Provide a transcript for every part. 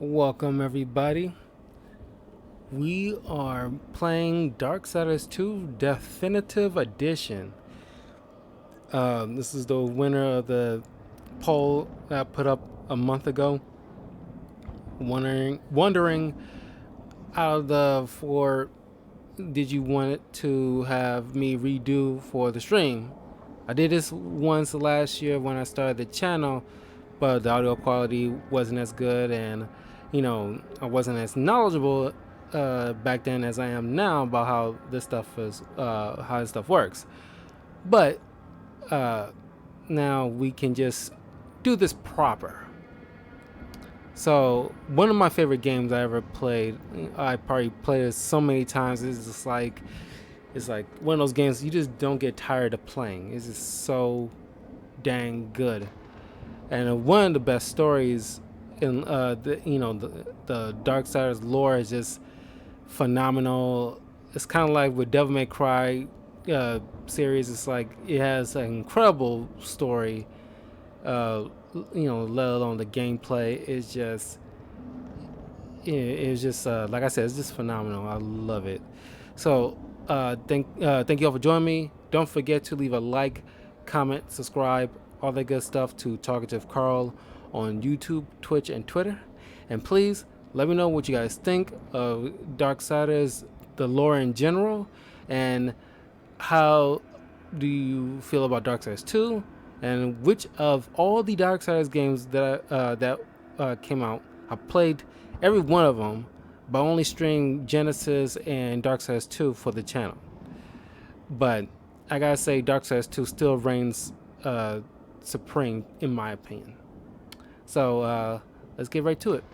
Welcome, everybody. We are playing Darksiders 2 Definitive Edition. This is the winner of the poll that I put up a month ago. Wondering out of the four, did you want it to have me redo for the stream? I did this once last year when I started the channel, but the audio quality wasn't as good, and I wasn't as knowledgeable back then as I am now about how this stuff works. But now we can just do this proper. So one of my favorite games I ever played, I probably played it so many times. It's like one of those games you just don't get tired of playing. It's just so dang good. And one of the best stories in the Darksiders lore is just phenomenal. It's kind of like with Devil May Cry series. It's like it has an incredible story. Let alone the gameplay. It's just like I said, it's just phenomenal. I love it. So thank you all for joining me. Don't forget to leave a like, comment, subscribe, all that good stuff to Talkative Carl on YouTube, Twitch, and Twitter. And please let me know what you guys think of Darksiders, the lore in general, and how do you feel about Darksiders 2, and which of all the Darksiders games that came out, I played every one of them, but only streamed Genesis and Darksiders 2 for the channel. But I gotta say, Darksiders 2 still reigns supreme in my opinion. So let's get right to it.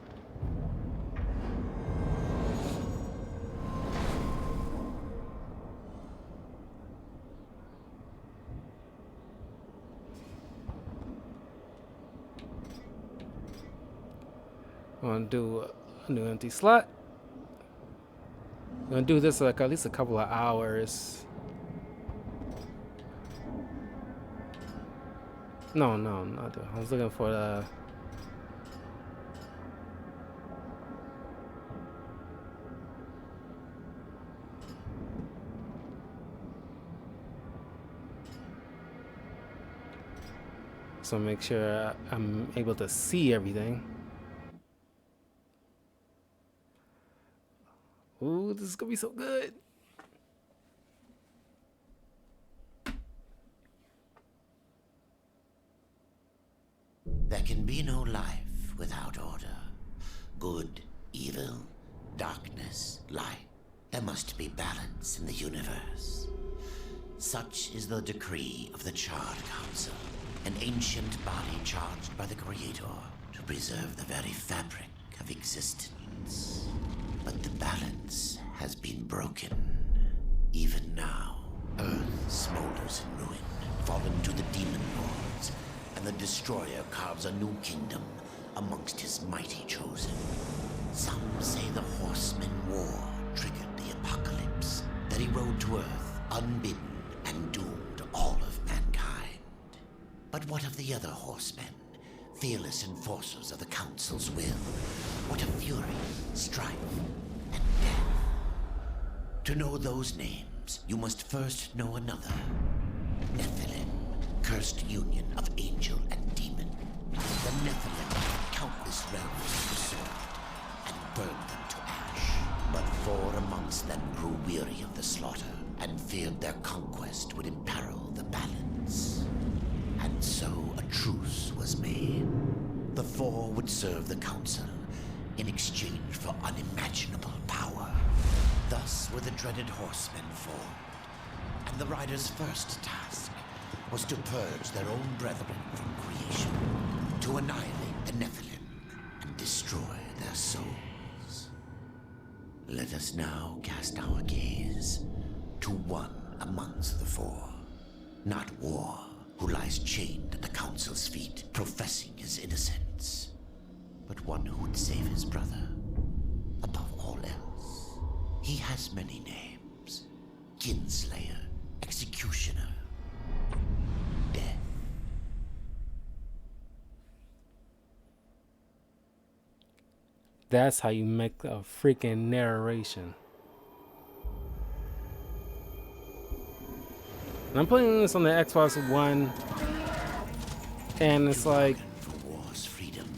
I'm gonna do a new empty slot. I'm gonna do this like at least a couple of hours. No, not that. I was looking for the. So make sure I'm able to see everything. Ooh, this is gonna be so good. There can be no life without order. Good, evil, darkness, light. There must be balance in the universe. Such is the decree of the Charred Council, an ancient body charged by the Creator to preserve the very fabric of existence. But the balance has been broken. Even now, Earth smolders in ruin, fallen to the demon lords, and the Destroyer carves a new kingdom amongst his mighty chosen. Some say the Horseman War triggered the apocalypse, that he rode to Earth unbidden and doomed all of mankind. But what of the other horsemen, fearless enforcers of the Council's will? What of fury, strife, and death? To know those names, you must first know another. Nephilim, cursed union of angel and demon. The Nephilim had countless realms to pursue and burned them to ash. But four amongst them grew weary of the slaughter and feared their conquest would imperil the balance. And so a truce was made. The four would serve the Council in exchange for unimaginable power. Thus were the dreaded horsemen formed, and the riders' first task was to purge their own brethren from creation, to annihilate the Nephilim and destroy their souls. Let us now cast our gaze to one amongst the four, not War, who lies chained at the Council's feet, professing his innocence, but one who would save his brother above all else. He has many names: Kinslayer, Executioner, Death. That's how you make a freaking narration. And I'm playing this on the Xbox One, and it's like, And for war's freedom,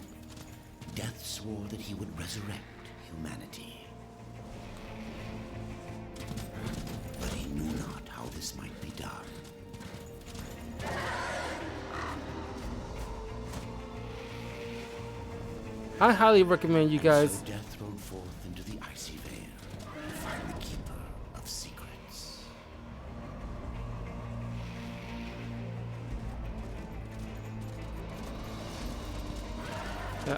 Death swore that he would resurrect humanity. But he knew not how this might be done. I highly recommend you guys. So Death rode forth into the icy veil to find the keeper of secrets.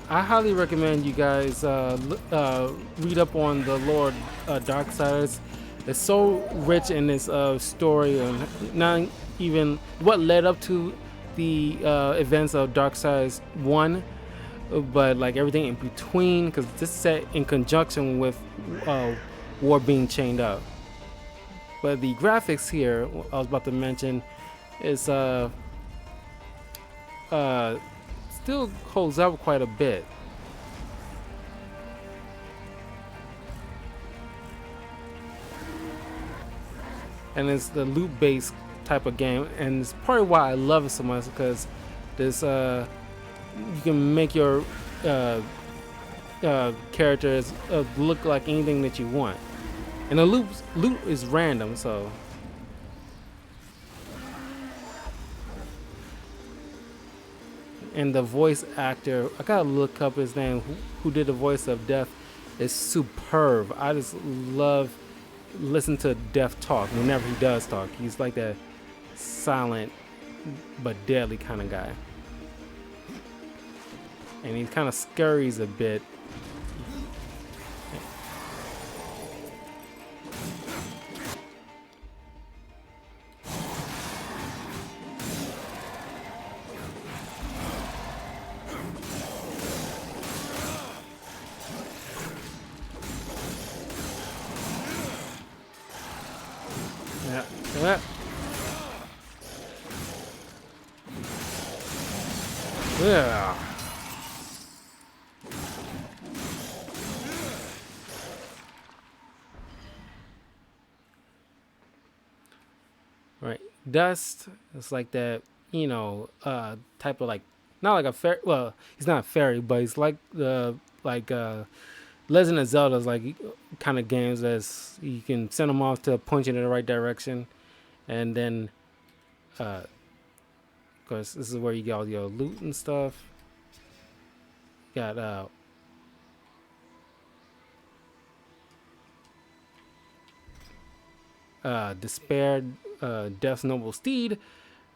I highly recommend you guys read up on the Lord Darksiders. It's so rich in this story, and not even what led up to the events of Darksiders 1, but like everything in between, because this is set in conjunction with War being chained up. But the graphics here, I was about to mention, is still holds up quite a bit. And it's the loot-based type of game, and it's probably why I love it so much, because this you can make your characters look like anything that you want, and the loot is random, so. And the voice actor, I gotta look up his name, who did the voice of Death, is superb. I just love listen to Death talk whenever he does talk. He's like that silent but deadly kind of guy. And he kind of scurries a bit. Yeah. Yeah. Right. Dust is like that, type of like, not like a fairy. Well, he's not a fairy, but he's like the Legend of Zelda's like kind of games that's you can send them off to point you in the right direction, and then, of course, this is where you get all your loot and stuff. Got Despair, Death's noble steed.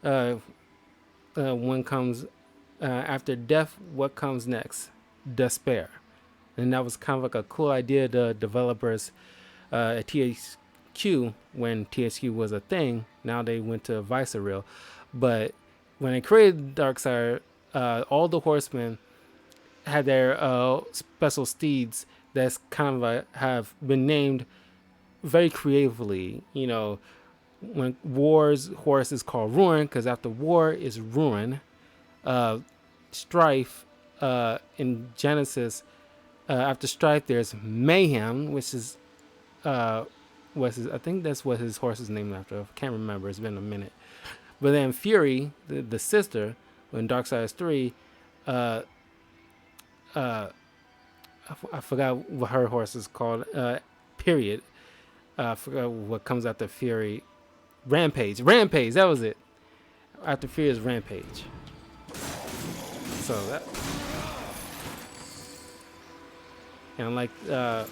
When comes after death, what comes next? Despair. And that was kind of like a cool idea the developers at THQ, when THQ was a thing. Now they went to Vicereal, but when they created Darksider, all the horsemen had their special steeds that's kind of have been named very creatively. When War's horse is called Ruin, because after War is Ruin. Strife in Genesis. After Strife, there's Mayhem, which is I think that's what his horse is named after. I can't remember. It's been a minute. But then Fury, the sister, in Darksiders 3, I forgot what her horse is called. Period. I forgot what comes after Fury. Rampage. That was it. After Fury is Rampage. So that. And like, I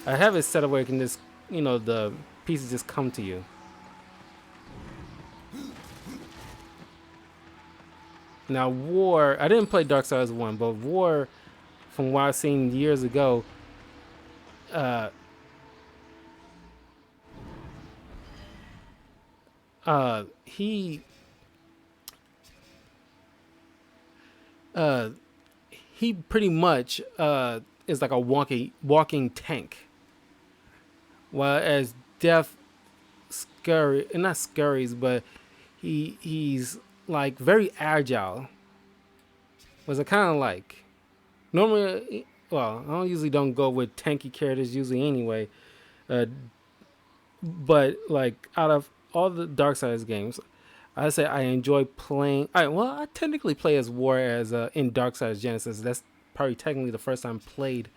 have it set up where you can just, the pieces just come to you. Now, War, I didn't play Darksiders 1, but War, from what I've seen years ago, he pretty much is like a walking tank. While as Death not scurries, but he's like very agile. Was it kind of like normally well, I don't usually don't go with tanky characters usually anyway. Uh, but like out of all the Darksiders games, I say I enjoy playing. I technically play as War as in Darksiders Genesis. That's probably technically the first time I played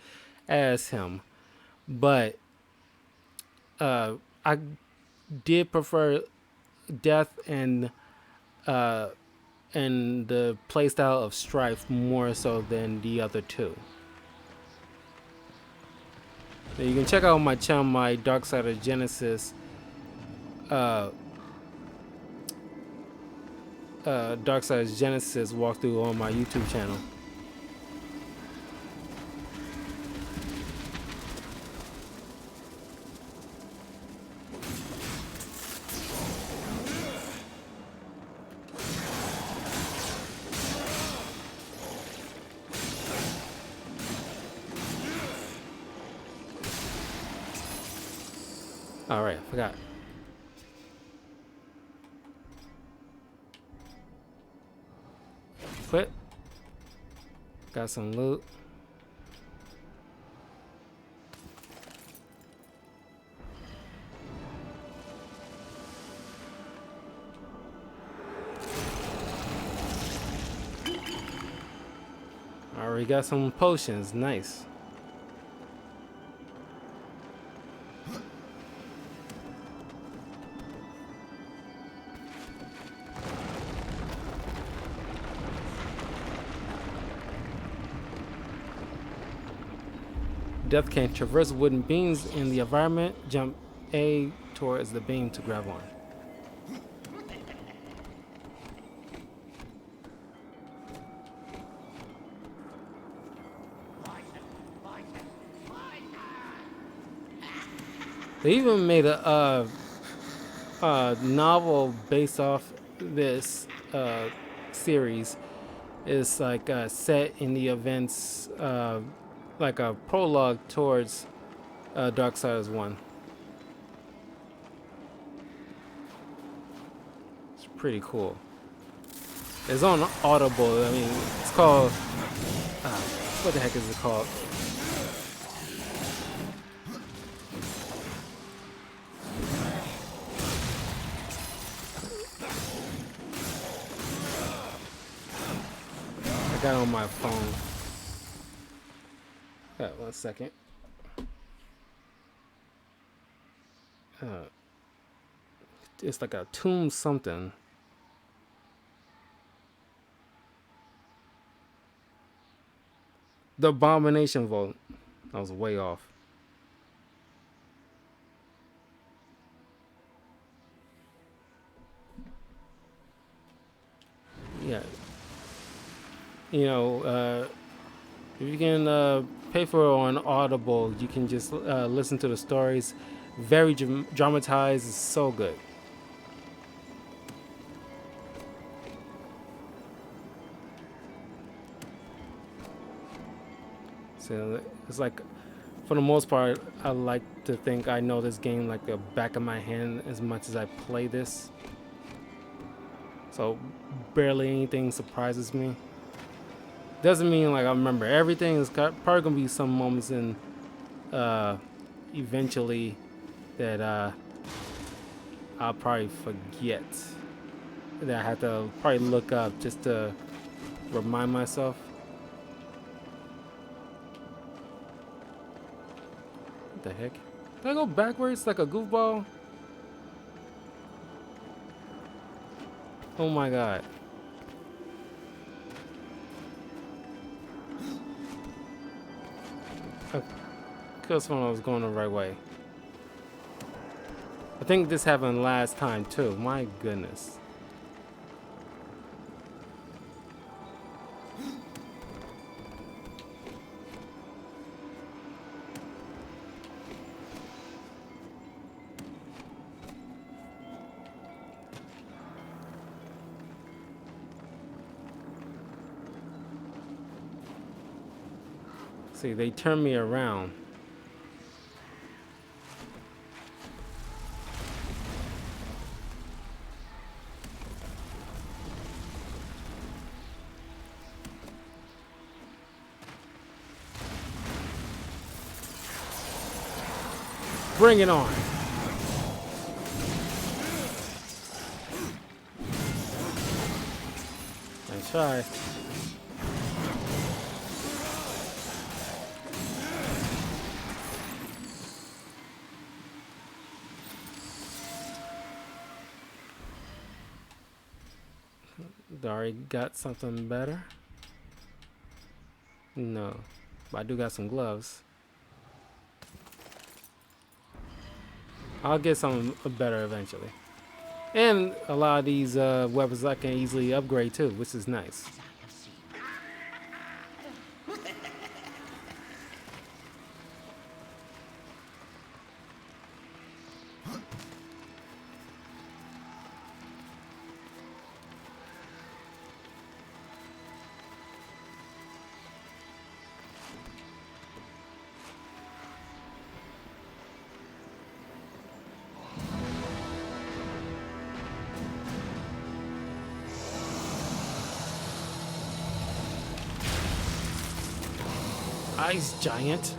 as him. But I did prefer Death uh, and the playstyle of Strife more so than the other two. Now you can check out my channel, my Darksiders Genesis uh, Darksiders Genesis walkthrough on my YouTube channel. All right, I forgot. Quit. Got some loot. Already got some potions. Nice. Death can traverse wooden beams in the environment. Jump A towards the beam to grab one. They even made a novel based off this series. It's like set in the events, like a prologue towards Darksiders 1. It's pretty cool. It's on Audible. I mean, it's called. What the heck is it called? I got it on my phone. 1 second. It's like a tomb something. The Abomination Vault. I was way off. Yeah. You know, if you can pay for it on Audible, you can just listen to the stories. Very dramatized. It's so good. So it's like, for the most part, I like to think I know this game like the back of my hand as much as I play this. So barely anything surprises me. Doesn't mean like I remember everything. There's probably gonna be some moments in eventually that I'll probably forget, that I have to probably look up just to remind myself. What the heck? Did I go backwards like a goofball? Oh my god. I could have sworn I was going the right way. I think this happened last time too. My goodness. See, they turned me around. Bring it on. Nice try. Already got something better? No. But I do got some gloves. I'll get something better eventually. And a lot of these weapons I can easily upgrade too, which is nice. Ice giant.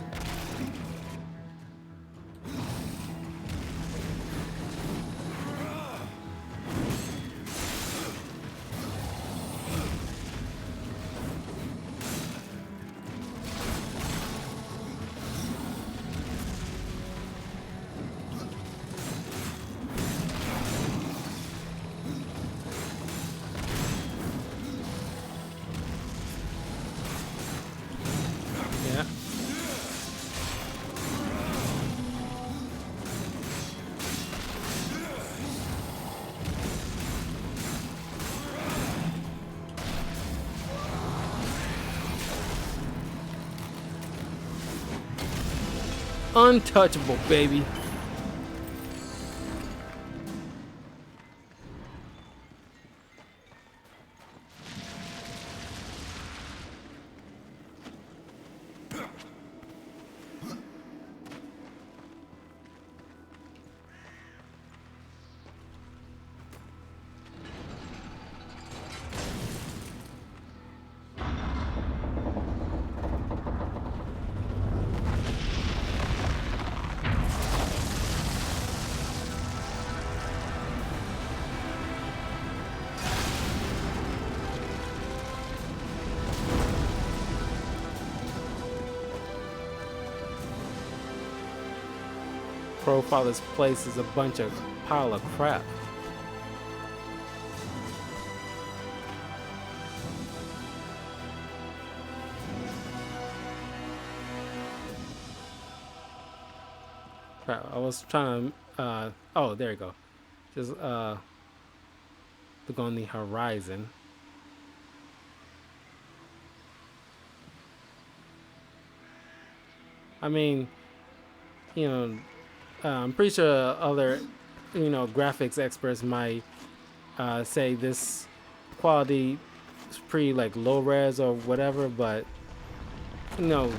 Yeah. Untouchable, baby. Profiler's place is a bunch of pile of crap. Crap, I was trying to, oh, there you go. Just, look on the horizon. I mean, you know, I'm pretty sure other, graphics experts might say this quality is pretty like low res or whatever, but you know,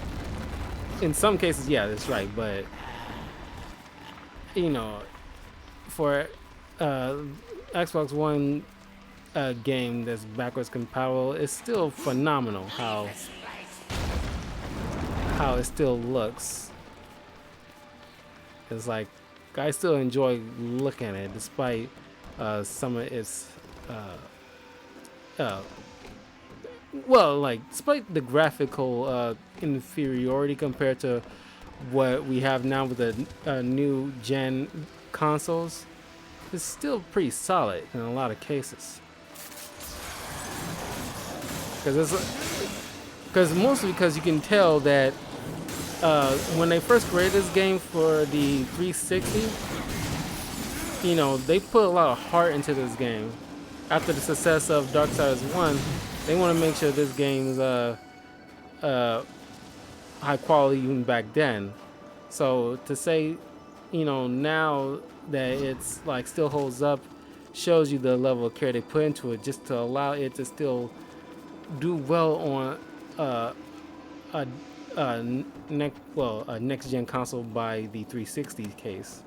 in some cases, yeah, that's right. But for uh, Xbox One game that's backwards compatible, it's still phenomenal how it still looks. It's like I still enjoy looking at it despite some of its despite the graphical inferiority compared to what we have now with the new gen consoles, it's still pretty solid in a lot of cases. Because mostly because you can tell that when they first created this game for the 360, they put a lot of heart into this game. After the success of Darksiders 1, they want to make sure this game's high quality even back then. So to say, now that it's like still holds up, shows you the level of care they put into it just to allow it to still do well on a next gen console by the 360 case.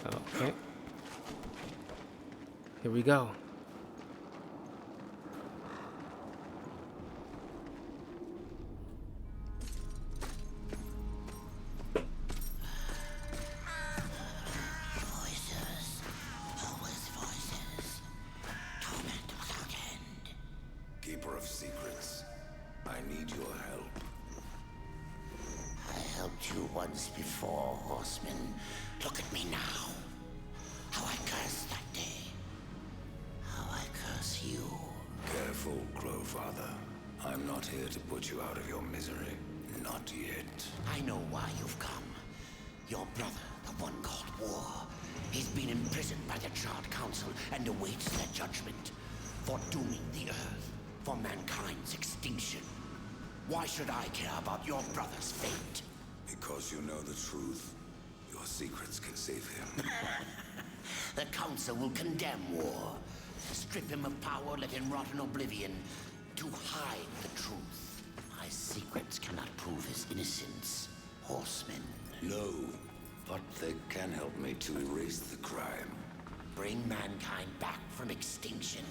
Okay. Here we go. Voices. Always voices. Torment without end. Keeper of secrets, I need your help. I helped you once before, Horseman. Look at me now. How I cursed that day. How I curse you. Careful, Crowfather. I'm not here to put you out of your misery. Not yet. I know why you've come. Your brother, the one called War, he's been imprisoned by the Charred Council and awaits their judgment for dooming the Earth, for mankind's extinction. Why should I care about your brother's fate? Because you know the truth. Your secrets can save him. The Council will condemn War, strip him of power, let him rot in oblivion, to hide the truth. My secrets cannot prove his innocence, Horseman. No, but they can help me to erase the crime. Bring mankind back from extinction.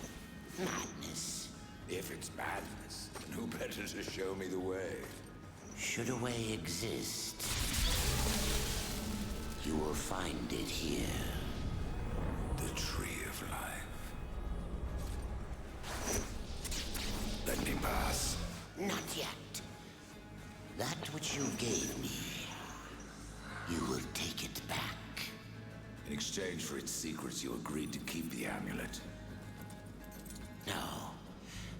Madness. If it's madness, then who better to show me the way? Should a way exist, you will find it here. The Tree of Life. Let me pass. Not yet. That which you gave me, you will take it back. In exchange for its secrets, you agreed to keep the amulet. No.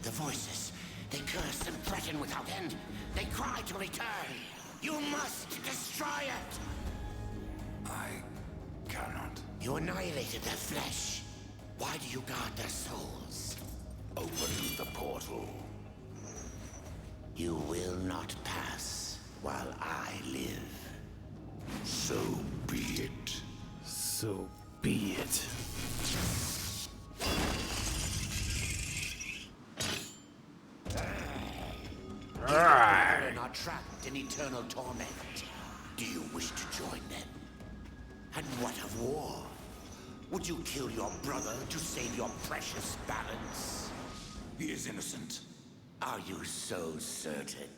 The voices, they curse and threaten without end. They cry to return. You must destroy it. I cannot. You annihilated their flesh. Why do you guard their souls? Open the portal. You will not pass while I live. So be it. So be it. They're not trapped in eternal torment. Do you wish to join them? And what of War? Would you kill your brother to save your precious balance? He is innocent. Are you so certain?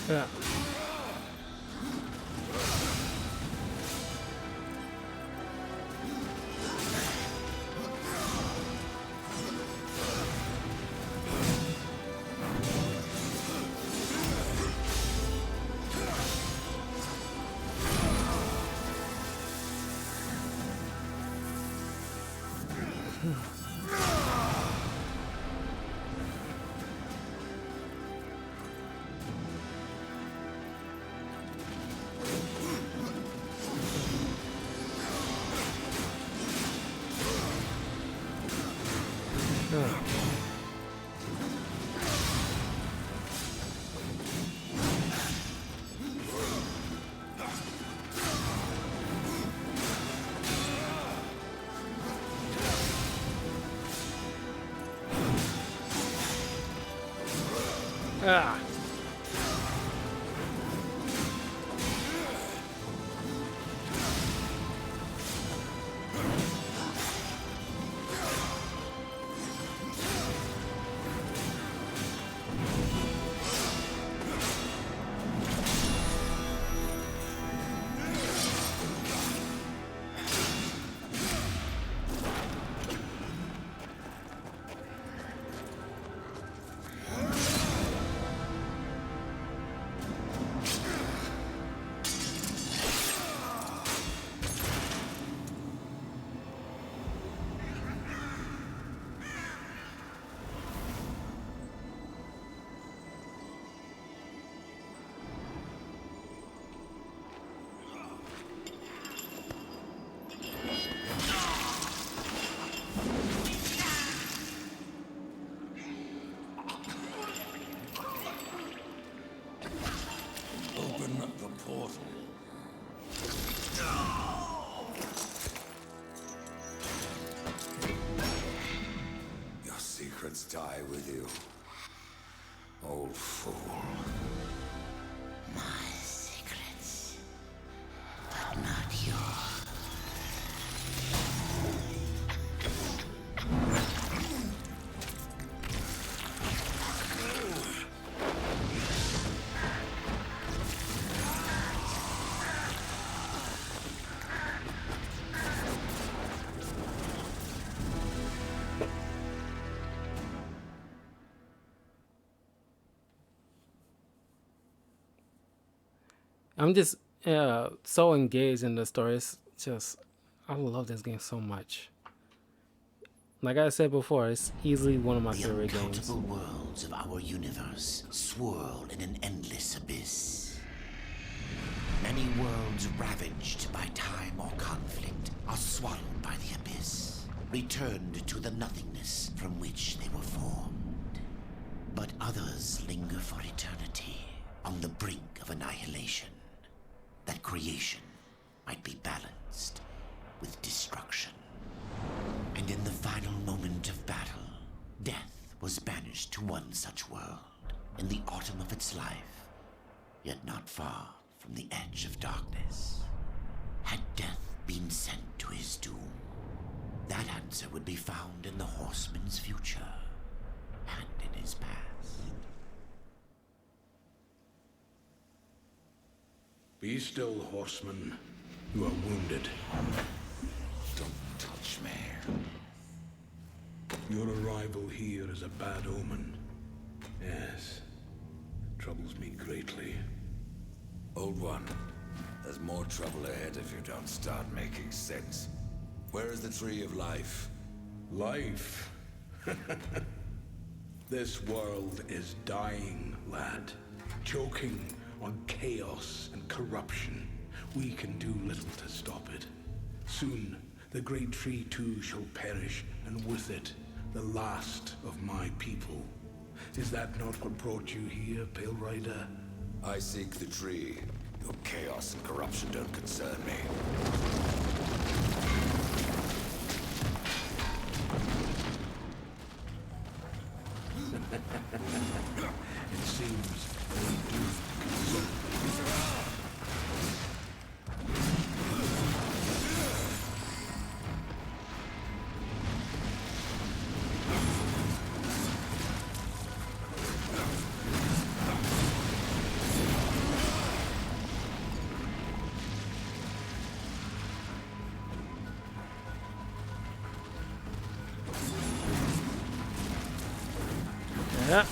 Yeah. Ah. I'm just so engaged in the story. It's just I love this game so much. Like I said before, it's easily one of my The favorite games. uncountable worlds of our universe swirl in an endless abyss. Many worlds ravaged by time or conflict are swallowed by the abyss, returned to the nothingness from which they were formed. But others linger for eternity on the brink of annihilation, that creation might be balanced with destruction. And in the final moment of battle, death was banished to one such world in the autumn of its life, yet not far from the edge of darkness. Had death been sent to his doom, that answer would be found in the horseman's future and in his past. Be still, horseman. You are wounded. Don't touch me. Your arrival here is a bad omen. Yes. It troubles me greatly. Old one, there's more trouble ahead if you don't start making sense. Where is the Tree of Life? Life. This world is dying, lad. Choking on chaos and corruption. We can do little to stop it. Soon, the great tree too shall perish, and with it, the last of my people. Is that not what brought you here, Pale Rider? I seek the tree. Your chaos and corruption don't concern me. It seems they do concern me. Yeah.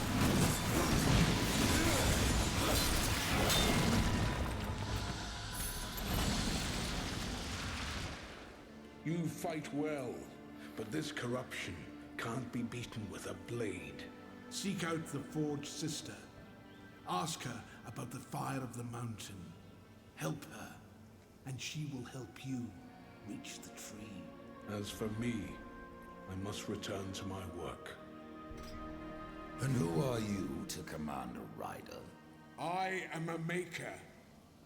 You fight well, but this corruption can't be beaten with a blade. Seek out the Forge Sister. Ask her about the fire of the mountain. Help her, and she will help you reach the tree. As for me, I must return to my work. And who are you to command a rider? I am a maker,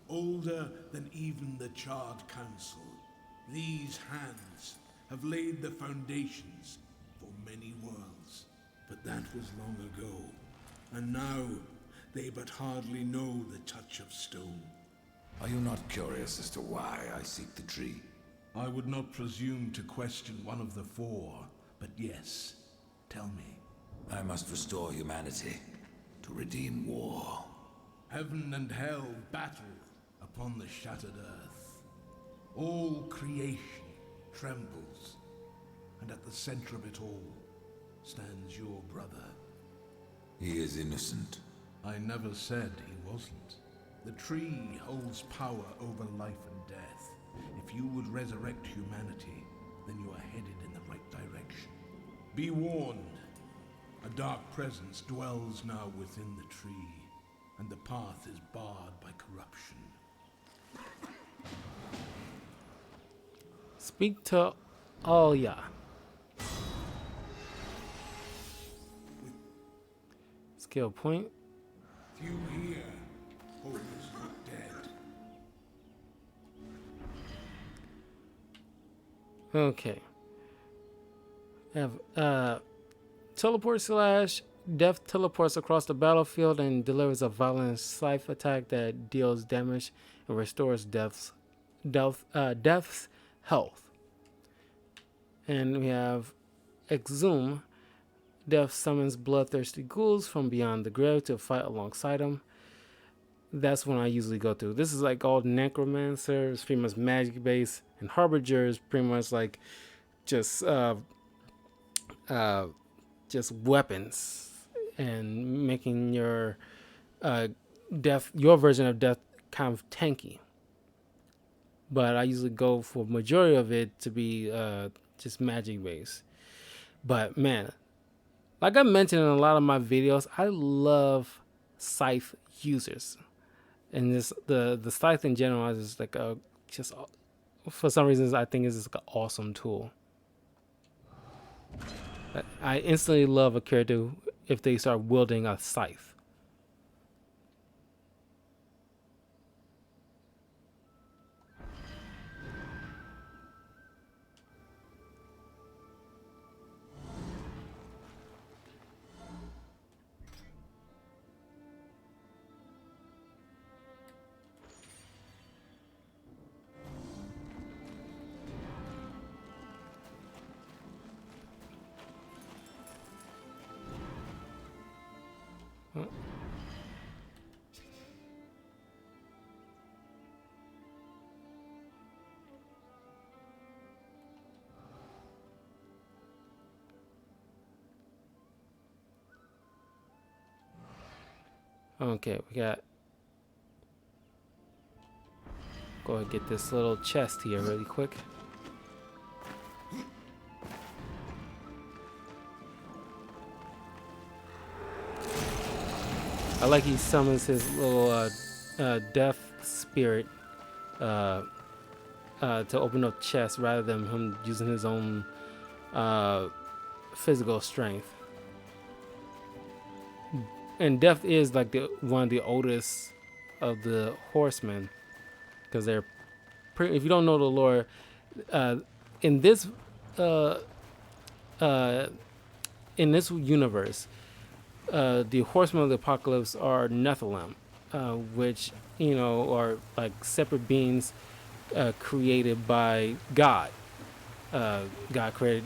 older than even the Charred Council. These hands have laid the foundations for many worlds, but that was long ago. And now, they but hardly know the touch of stone. Are you not curious as to why I seek the tree? I would not presume to question one of the four, but yes, tell me. I must restore humanity, to redeem war. Heaven and hell battle upon the shattered earth. All creation trembles, and at the center of it all stands your brother. He is innocent. I never said he wasn't. The tree holds power over life and death. If you would resurrect humanity, then you are headed in the right direction. Be warned. A dark presence dwells now within the tree, and the path is barred by corruption. Speak to Alya. Skill point. Few here, hope is not dead. Okay. Have teleport slash death teleports across the battlefield and delivers a violent scythe attack that deals damage and restores death's health. And we have Exhume. Death summons bloodthirsty ghouls from beyond the grave to fight alongside him. That's when I usually go through. This is like all necromancers, pretty much magic based, and harbingers pretty much like just weapons and making your your version of death kind of tanky. But I usually go for majority of it to be just magic based. But man, like I mentioned in a lot of my videos, I love scythe users, and this the scythe in general is like a just for some reasons I think is just like an awesome tool. I instantly love a character if they start wielding a scythe. Okay, we got. Go ahead and get this little chest here really quick. I like he summons his little death spirit to open up chests rather than him using his own physical strength. And Death is like one of the oldest of the horsemen, because they're if you don't know the lore, in this uh, uh, in this universe, the horsemen of the apocalypse are Nephilim, which are like separate beings created by God. God created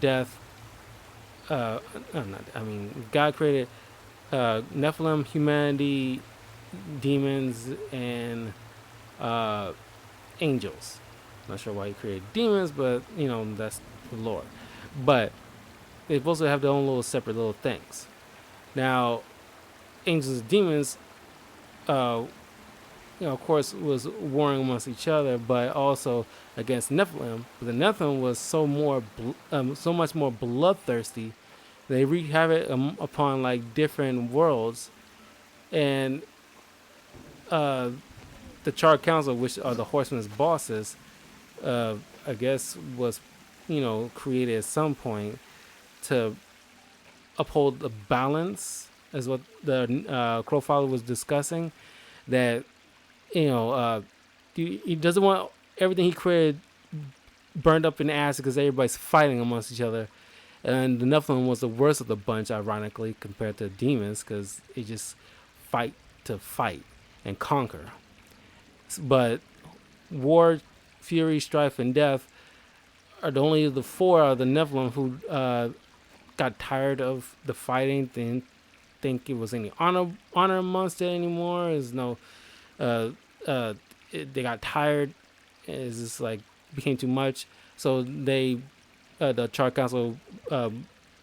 death. God created Nephilim, humanity, demons, and angels. Not sure why he created demons, but that's the lore. But they supposed to have their own little separate little things. Now, angels and demons, of course, was warring amongst each other, but also against Nephilim. But the Nephilim was so much more bloodthirsty. They wreaked havoc upon like different worlds, and the Charred Council, which are the Horsemen's bosses, I guess was created at some point to uphold the balance, is what the Crowfather was discussing. That he doesn't want everything he created burned up in acid because everybody's fighting amongst each other. And the Nephilim was the worst of the bunch, ironically, compared to demons, because they just fight to fight and conquer. But war, fury, strife, and death are the only the four of the Nephilim who got tired of the fighting. Didn't think it was any honor amongst it anymore. There's no, they got tired. It's just like became too much. So they, the Charred Council,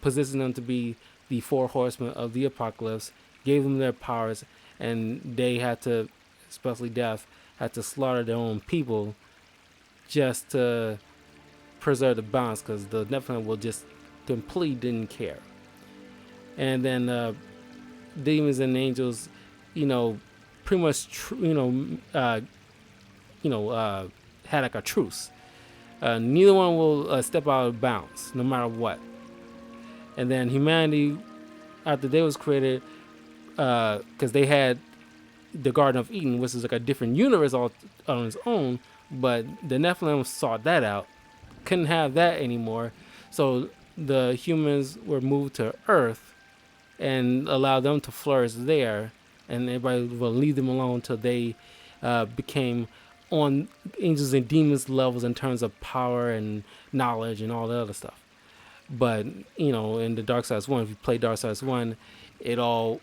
positioned them to be the four horsemen of the apocalypse, gave them their powers, and they had to, especially Death, had to slaughter their own people just to preserve the balance, because the Nephilim will just completely didn't care. And then demons and angels, pretty much had like a truce. Neither one will step out of bounds, no matter what. And then humanity, after they was created, because they had the Garden of Eden, which is like a different universe all on its own, but the Nephilim sought that out, couldn't have that anymore, so the humans were moved to Earth and allowed them to flourish there, and everybody will leave them alone until they became on angels and demons levels in terms of power and knowledge and all the other stuff. But in the Darksiders 1, if you play Darksiders 1, it all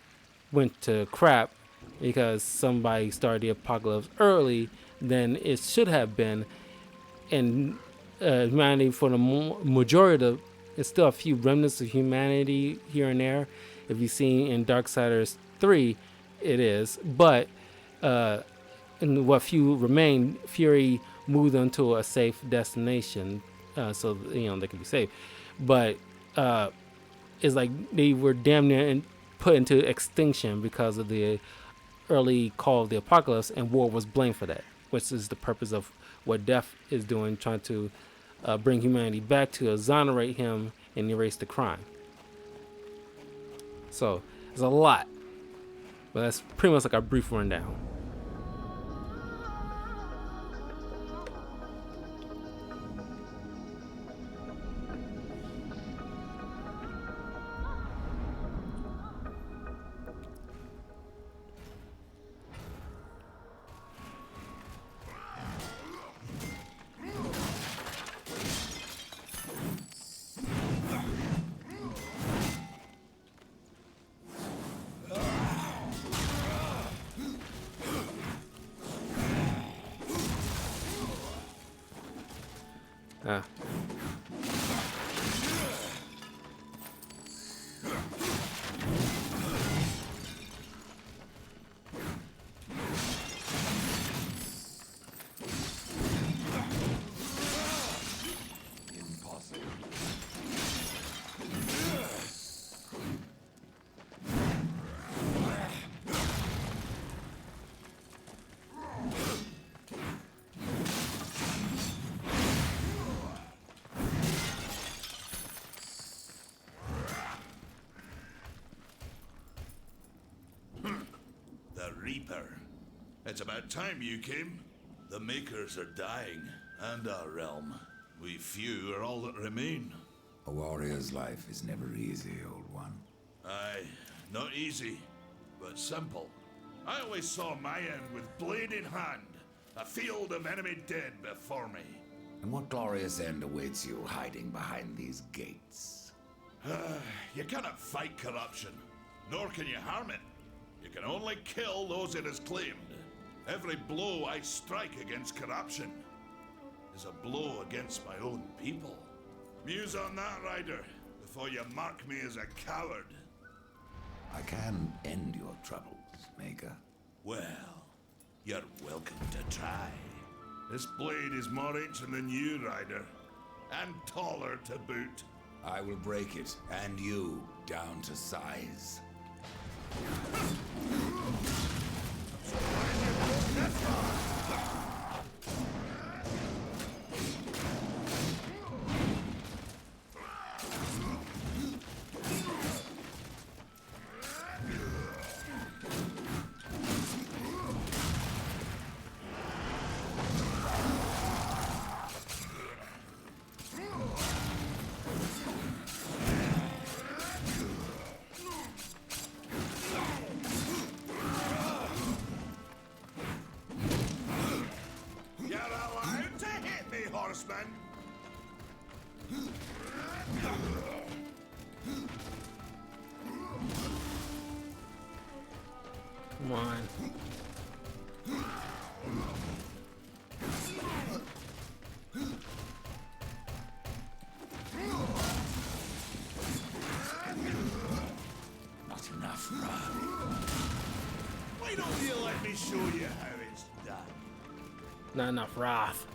went to crap because somebody started the apocalypse early than it should have been, and humanity, for the majority of there's still a few remnants of humanity here and there. If you've seen in Darksiders 3, it is. But in what few remain, Fury moved them to a safe destination, so they can be safe. But it's like they were damn near put into extinction because of the early call of the apocalypse, and war was blamed for that, which is the purpose of what Death is doing, trying to bring humanity back to exonerate him and erase the crime. So there's a lot, but that's pretty much like a brief rundown. Ah. Impossible. The Reaper. It's about time you came. The Makers are dying, and our realm. We few are all that remain. A warrior's life is never easy, old one. Aye, not easy, but simple. I always saw my end with blade in hand, a field of enemy dead before me. And what glorious end awaits you hiding behind these gates? You cannot fight corruption, nor can you harm it. You can only kill those it has claimed. Every blow I strike against corruption is a blow against my own people. Muse on that, Ryder, before you mark me as a coward. I can end your troubles, Maker. Well, you're welcome to try. This blade is more ancient than you, Ryder, and taller to boot. I will break it, and you, down to size. You're allowed to hit me, horseman! Come on. Not enough, Rob. Why don't you let me show you how it's done? Not enough wrath.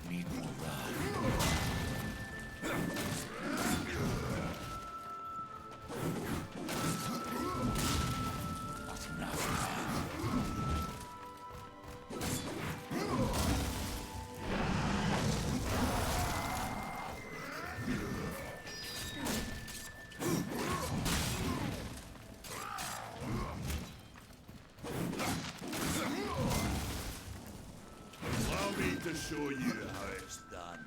Need more Rob. Not enough, Rob. Allow me to show you how it's done.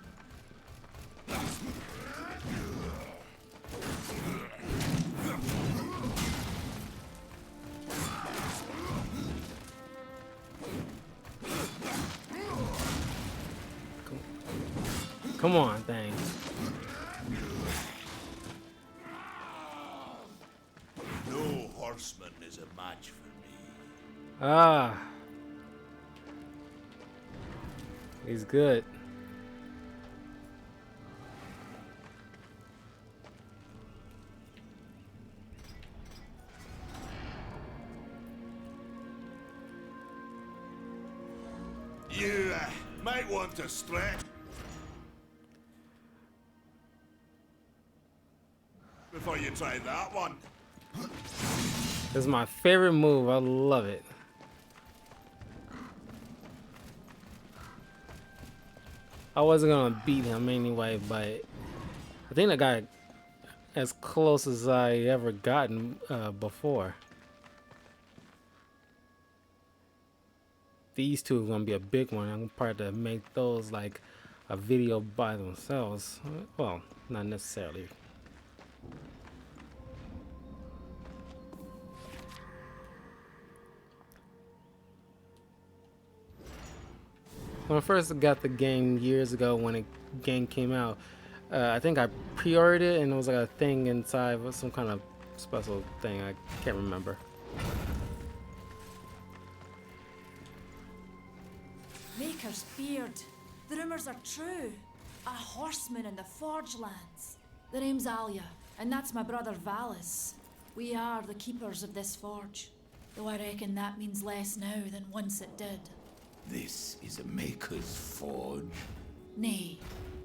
Come on, thing. No horseman is a match for me. Ah. He's good. You might want to stretch before you try that one. This is my favorite move. I love it. I wasn't gonna beat him anyway, but I think I got as close as I ever gotten before. These two are gonna be a big one. I'm probably to make those like a video by themselves. Well, not necessarily. When I first got the game years ago, when the game came out, I think I pre-ordered it, and it was like a thing inside with some kind of special thing. I can't remember. Maker's beard. The rumors are true. A horseman in the Forge lands. The name's Alia, and that's my brother Valis. We are the keepers of this forge. Though I reckon that means less now than once it did. This is a Maker's Forge. Nay,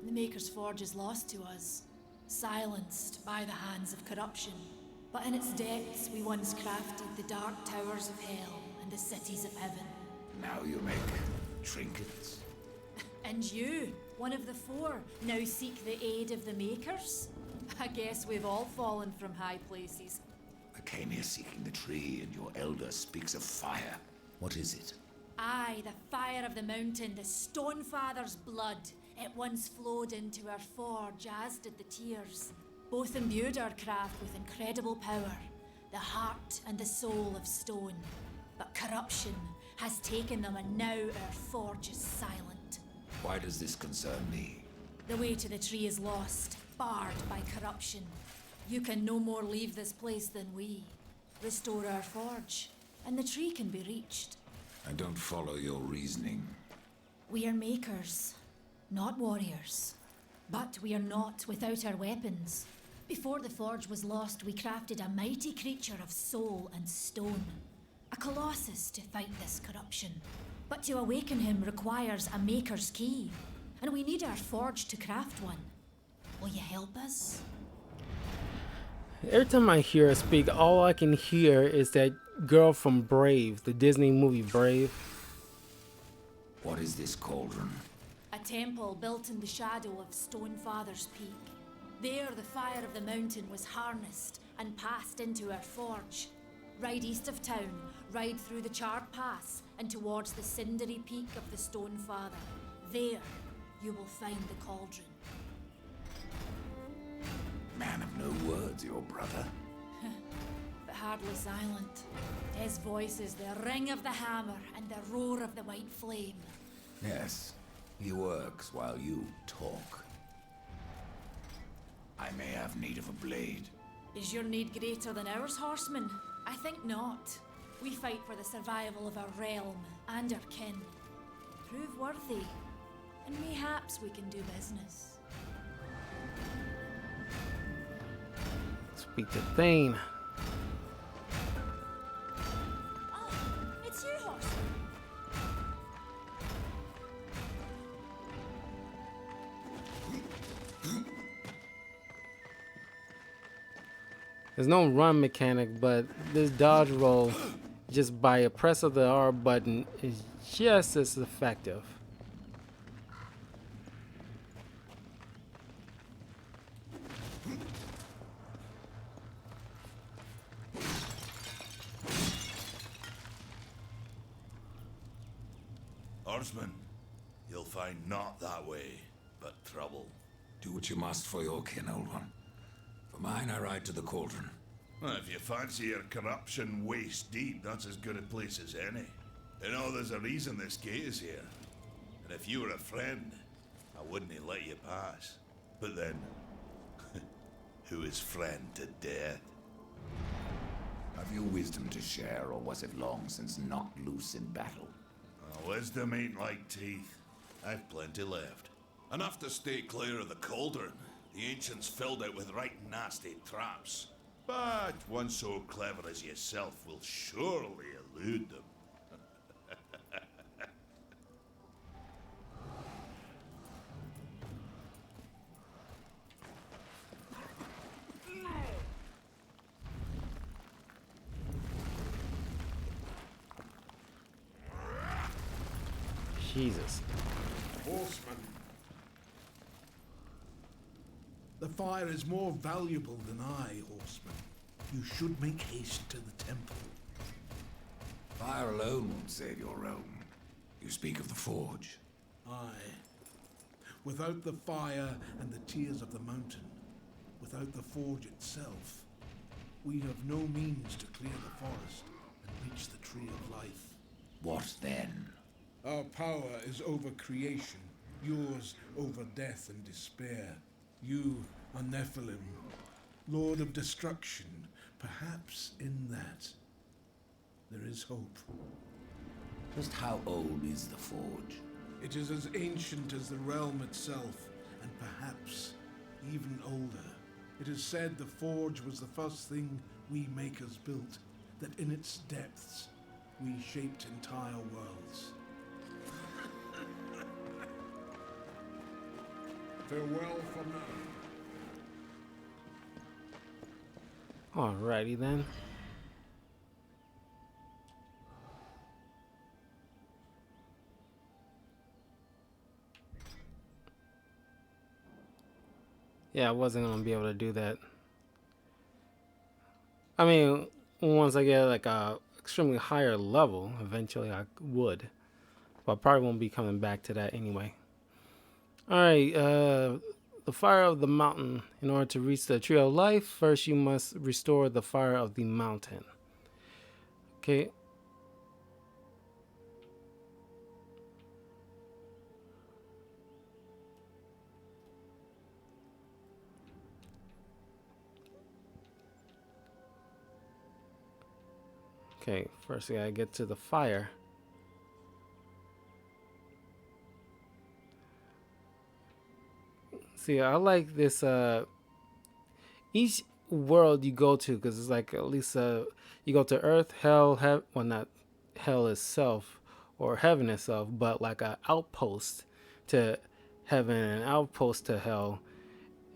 the Maker's Forge is lost to us. Silenced by the hands of corruption. But in its depths we once crafted the dark towers of hell and the cities of heaven. Now you make trinkets. And you, one of the four, now seek the aid of the Makers? I guess we've all fallen from high places. I came here seeking the tree, and your elder speaks of fire. What is it? Aye, the fire of the mountain, the Stonefather's blood. It once flowed into our forge, as did the tears. Both imbued our craft with incredible power, the heart and the soul of stone. But corruption has taken them, and now our forge is silent. Why does this concern me? The way to the tree is lost, barred by corruption. You can no more leave this place than we. Restore our forge, and the tree can be reached. I don't follow your reasoning. We are makers, not warriors. But we are not without our weapons. Before the forge was lost, we crafted a mighty creature of soul and stone. A colossus to fight this corruption. But to awaken him requires a maker's key. And we need our forge to craft one. Will you help us? Every time I hear her speak, all I can hear is that girl from Brave, the Disney movie Brave. What is this cauldron? A temple built in the shadow of Stonefather's Peak. There the fire of the mountain was harnessed and passed into our forge. Ride east of town, ride through the charred pass and towards the cindery peak of the Stonefather. There you will find the cauldron. Man of no words, your brother. But hardly silent. His voice is the ring of the hammer and the roar of the white flame. Yes, he works while you talk. I may have need of a blade. Is your need greater than ours, horseman? I think not. We fight for the survival of our realm and our kin. Prove worthy, and mayhaps we can do business. Speak to Thane. Oh, it's you, horseman. There's no run mechanic, but this dodge roll, just by a press of the R button, is just as effective. Horseman, you'll find not that way, but trouble. Do what you must for your kin, old one. For mine, I ride to the cauldron. Well, if you fancy your corruption waist deep, that's as good a place as any. You know, there's a reason this gate is here. And if you were a friend, I wouldn't have let you pass. But then, who is friend to death? Have you wisdom to share, or was it long since knocked loose in battle? Wisdom ain't like teeth. I've plenty left. Enough to stay clear of the cauldron. The ancients filled it with right nasty traps. But one so clever as yourself will surely elude them. Jesus. Horseman. The fire is more valuable than I, horseman. You should make haste to the temple. Fire alone won't save your realm. You speak of the forge. Aye. Without the fire and the tears of the mountain, without the forge itself, we have no means to clear the forest and reach the tree of life. What then? Our power is over creation, yours over death and despair. You are Nephilim, Lord of Destruction. Perhaps in that there is hope. Just how old is the forge? It is as ancient as the realm itself, and perhaps even older. It is said the forge was the first thing we makers built, that in its depths we shaped entire worlds. Farewell for now. Alrighty then. Yeah, I wasn't gonna be able to do that. I mean, once I get like a extremely higher level, eventually I would. But I probably won't be coming back to that anyway. Alright, the fire of the mountain. In order to reach the tree of life, first you must restore the fire of the mountain. Okay. Okay, first I gotta get to the fire. See, I like this, each world you go to, because it's like at least, you go to Earth, Hell, well, not Hell itself, or Heaven itself, but like an outpost to Heaven and an outpost to Hell.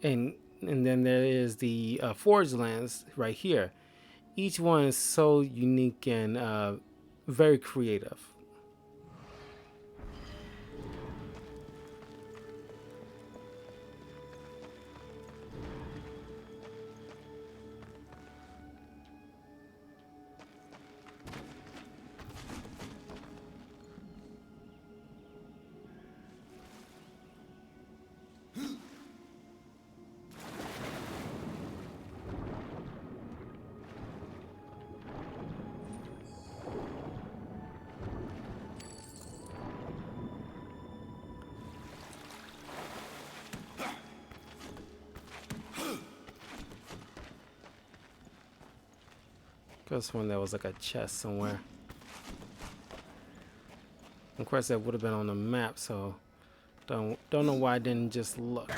And then there is the Forge Lands right here. Each one is so unique and very creative. Could have there was like a chest somewhere. Of course, that would have been on the map, so don't know why I didn't just look.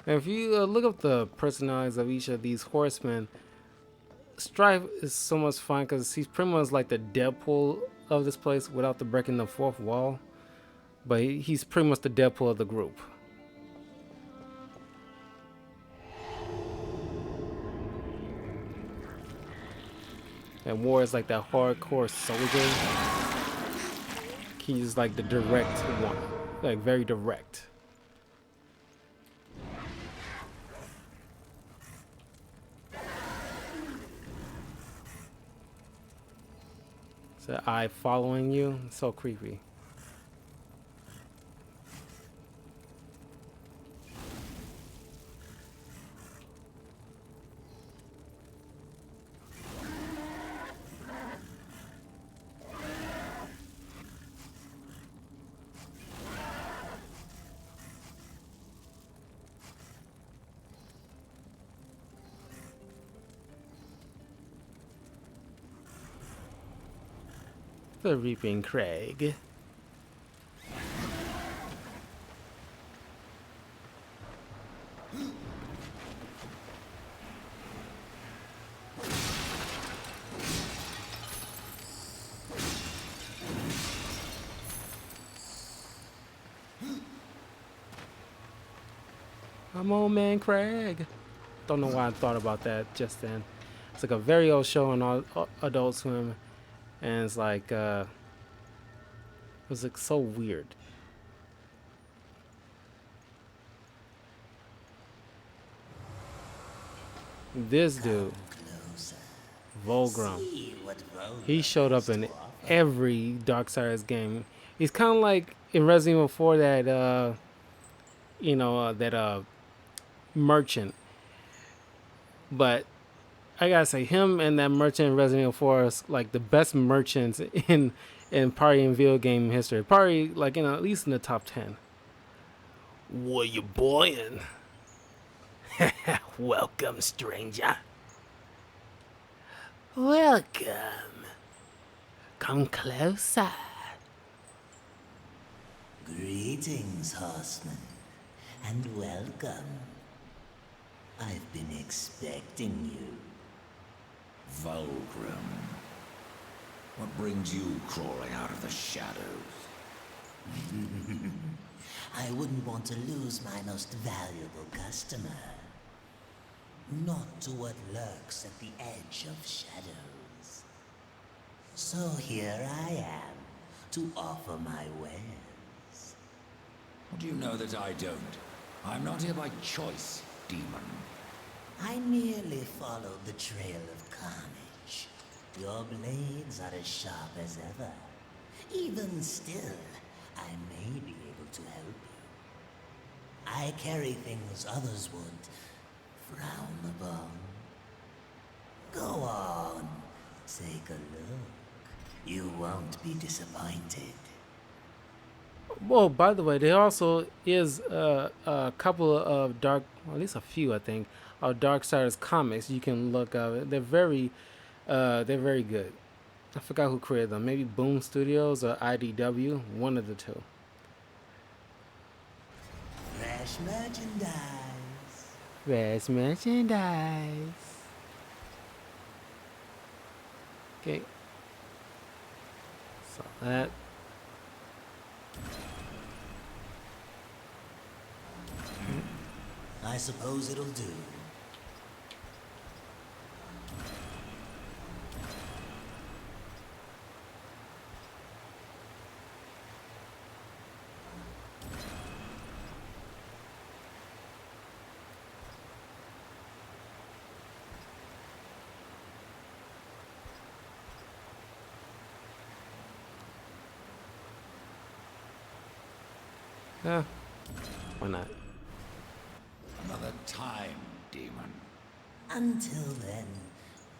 If you look up the personalities of each of these horsemen, Strife is so much fun because he's pretty much like the Deadpool of this place without the breaking the fourth wall. But he's pretty much the Deadpool of the group. And War is like that hardcore soldier. He's like the direct one, like very direct. Is that eye following you? It's so creepy. The Reaping Crag. I'm old man Craig. Don't know why I thought about that just then. It's like a very old show on Adult Swim, and it's like it was like so weird. This dude, Closer. Volgrim, See what he Volgrim showed up has in to offer. every Darksiders game. He's kind of like in Resident Evil 4 that that merchant, but I gotta say, him and that merchant in Resident Evil 4 is like the best merchants in probably in video game history. Probably like at least in the top 10. What you boyin'? Welcome, stranger. Welcome. Come closer. Greetings, horseman, and welcome. I've been expecting you. Volgrim. What brings you crawling out of the shadows? I wouldn't want to lose my most valuable customer. Not to what lurks at the edge of shadows. So here I am, to offer my wares. What do you know that I don't? I'm not here by choice, demon. I merely followed the trail of carnage. Your blades are as sharp as ever. Even still, I may be able to help you. I carry things others would frown upon. Go on, take a look. You won't be disappointed. Well, by the way, there also is a couple of well, at least a few, I think, of Darksiders comics you can look up. They're very good. I forgot who created them. Maybe Boom Studios or IDW, one of the two. Fresh merchandise. Fresh merchandise. Okay. So that. I suppose it'll do. Yeah. Why not? Another time, demon. Until then,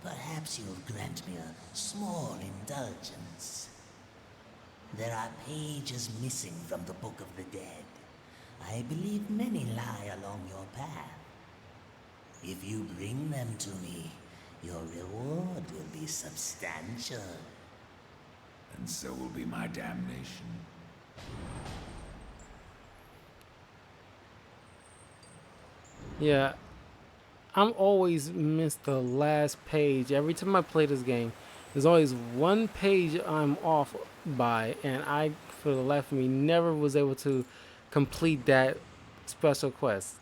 perhaps you'll grant me a small indulgence. There are pages missing from the Book of the Dead. I believe many lie along your path. If you bring them to me, your reward will be substantial. And so will be my damnation. Yeah, I'm always miss the last page. Every time I play this game, there's always one page I'm off by, and I, for the life of me, never was able to complete that special quest.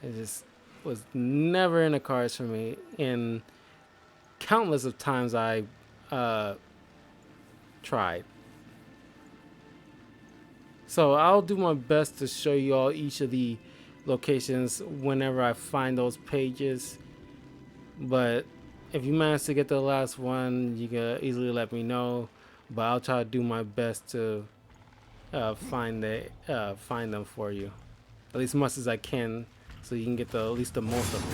It just was never in the cards for me. And countless of times I tried. So I'll do my best to show you all each of the locations whenever I find those pages, but if you manage to get to the last one, you can easily let me know, but I'll try to do my best to find them for you, at least as much as I can, so you can get at least the most of them.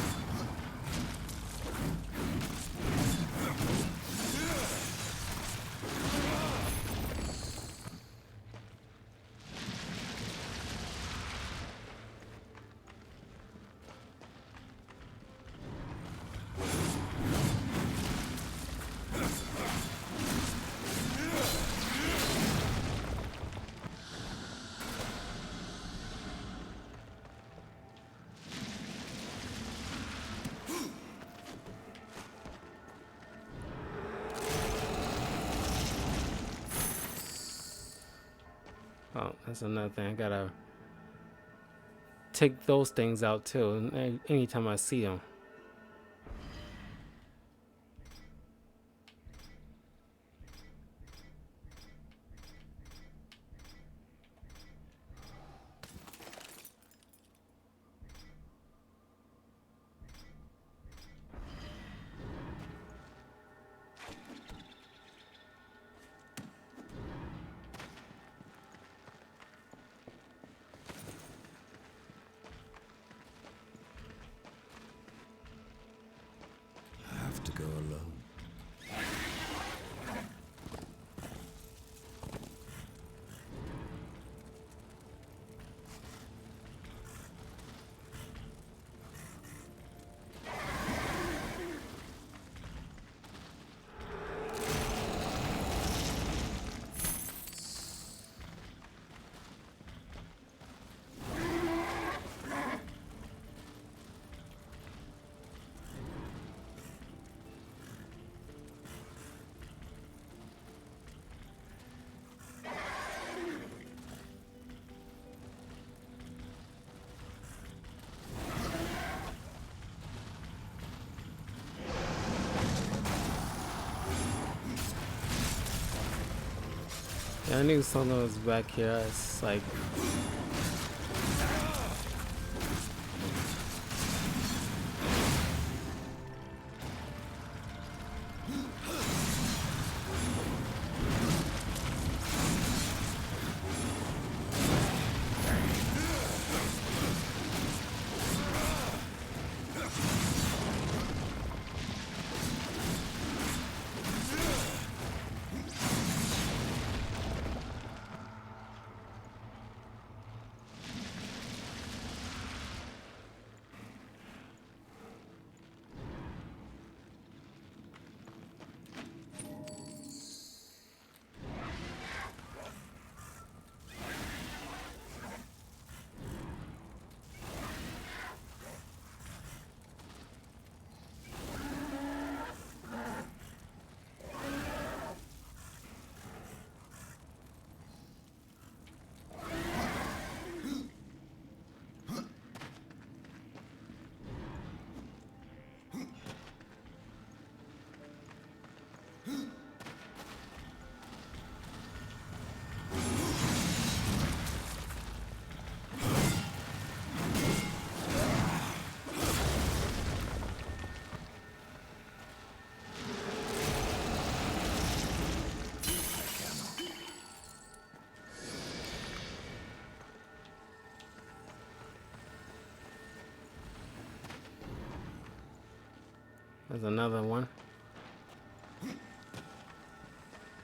Oh, that's another thing. I gotta take those things out too. Anytime I see them. I have to go alone. Yeah, I knew someone was back here. It's like there's another one.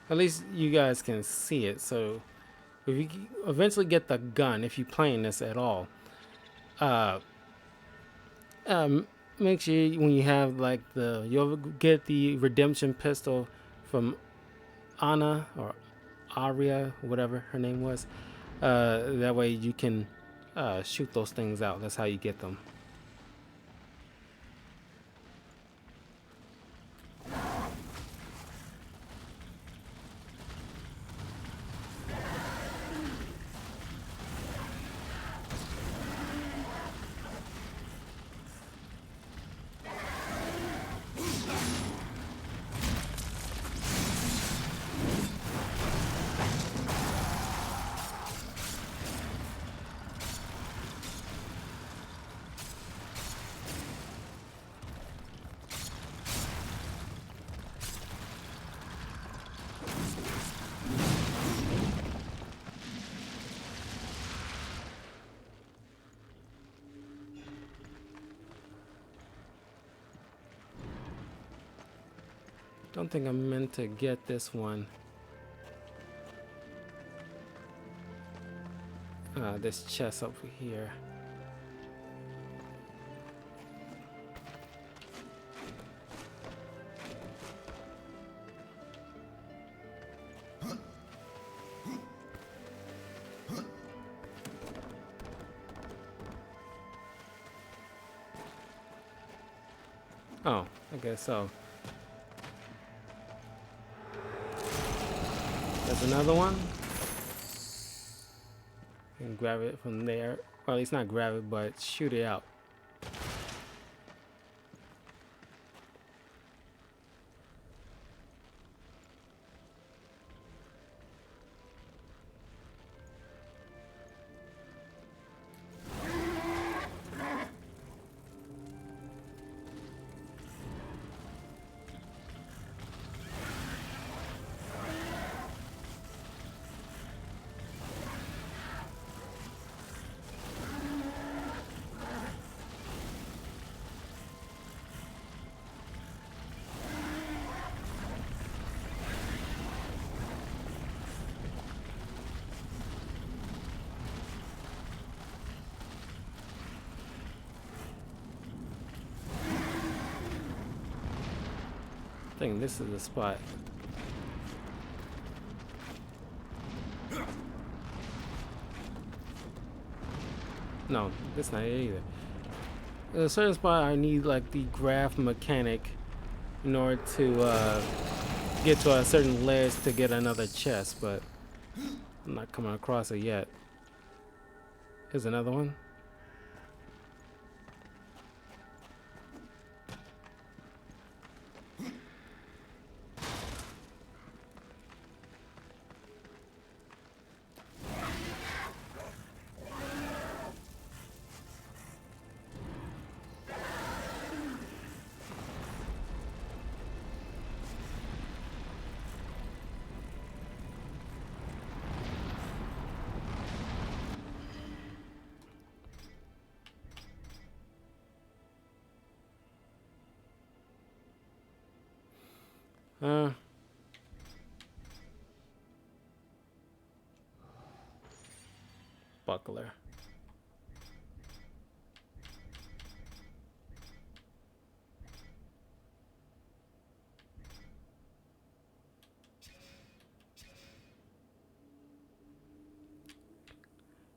At least you guys can see it. So if you eventually get the gun, if you're playing this at all, make sure when you have like you'll get the redemption pistol from Anna or Aria, whatever her name was. That way you can shoot those things out. That's how you get them. Don't think I'm meant to get this one. This chest over here. Oh, I guess so. There's another one. You can grab it from there or at least not grab it, but shoot it out. I think this is the spot. No, that's not it either. At a certain spot, I need like the graph mechanic in order to get to a certain ledge to get another chest, but I'm not coming across it yet. Here's another one. Buckler.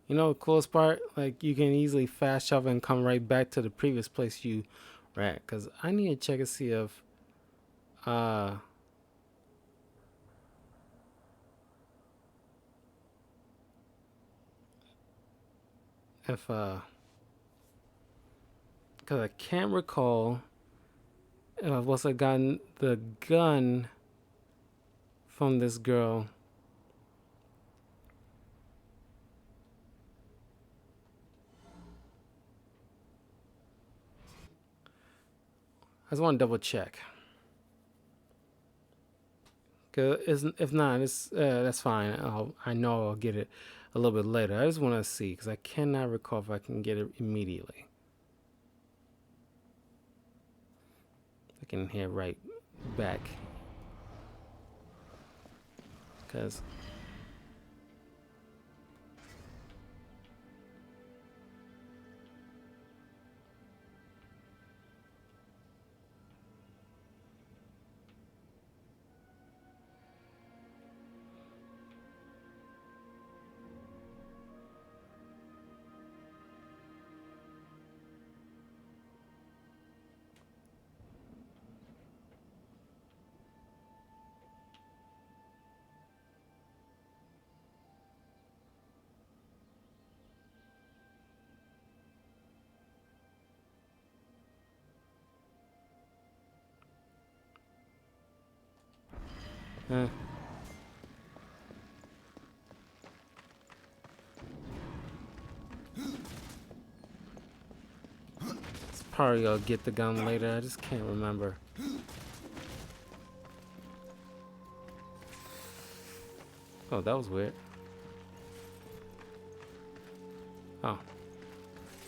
You know the coolest part? Like you can easily fast travel and come right back to the previous place you were at. Cause I need to check and see if because I can't recall once I gotten the gun from this girl. I just want to double check. Cause if not, it's that's fine. I know I'll get it a little bit later. I just want to see because I cannot recall if I can get it immediately. I can head right back because probably I'll get the gun later. I just can't remember. Oh, that was weird. Oh.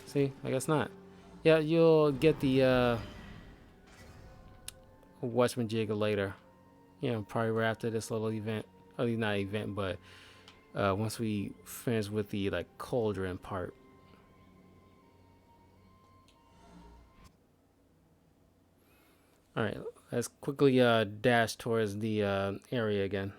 See? I guess not. Yeah, you'll get the Watchman jig later. You know, probably right after this little event. At least not event, but once we finish with the like cauldron part. All right, let's quickly dash towards the area again.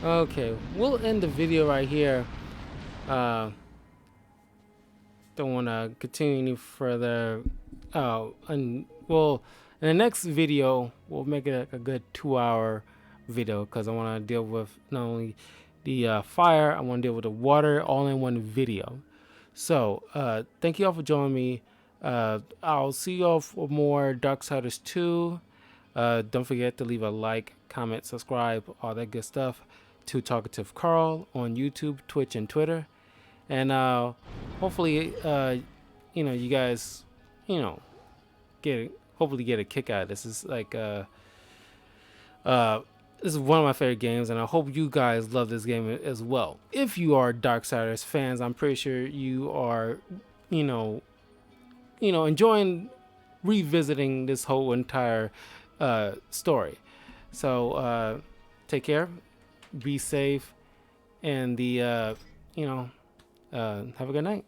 Okay, we'll end the video right here. Don't want to continue any further. And well, in the next video, we'll make it a good 2-hour video because I want to deal with not only the fire, I want to deal with the water all in one video. So, thank you all for joining me. I'll see you all for more Darksiders 2. Don't forget to leave a like, comment, subscribe, all that good stuff to Talkative Carl on YouTube, Twitch, and Twitter. And hopefully, you guys, hopefully get a kick out of this. It's like, this is one of my favorite games, and I hope you guys love this game as well. If you are Darksiders fans, I'm pretty sure you are, enjoying revisiting this whole entire story. So take care, be safe, and have a good night.